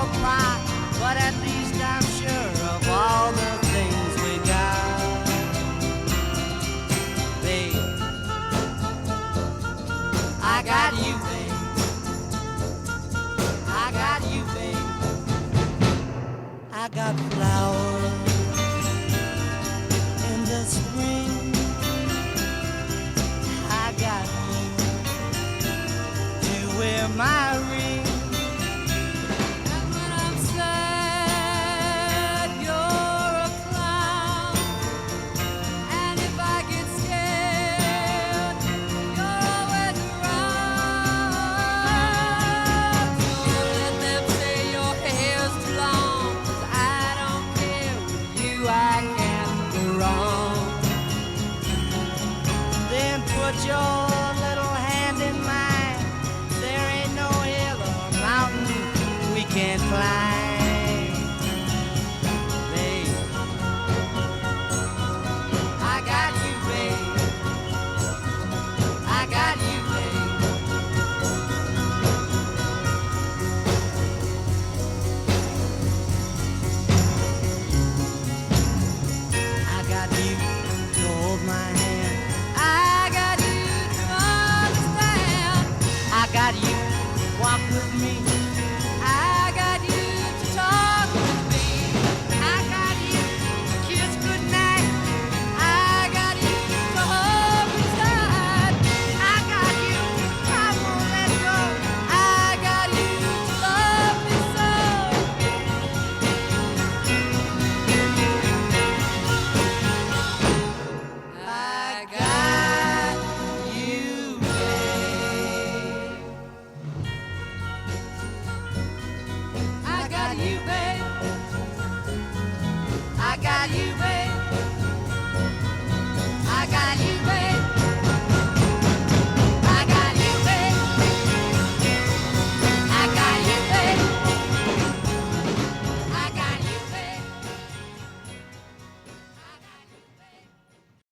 apart, but at least I'm sure of all the things we got. Babe, I got you, babe. I got you, babe. I got flowers in the spring. I got you to wear my ring. And when I'm sad, you're a clown. And if I get scared, you're always around. Don't let them say your hair's too long, 'cause I don't care. With you I can't go wrong. Then put your little hand in mine. There ain't no hill or mountain we can't climb. Babe, I got you, babe. I got you, babe. I got you to hold my hand. I got you to understand. I got you, walk with me.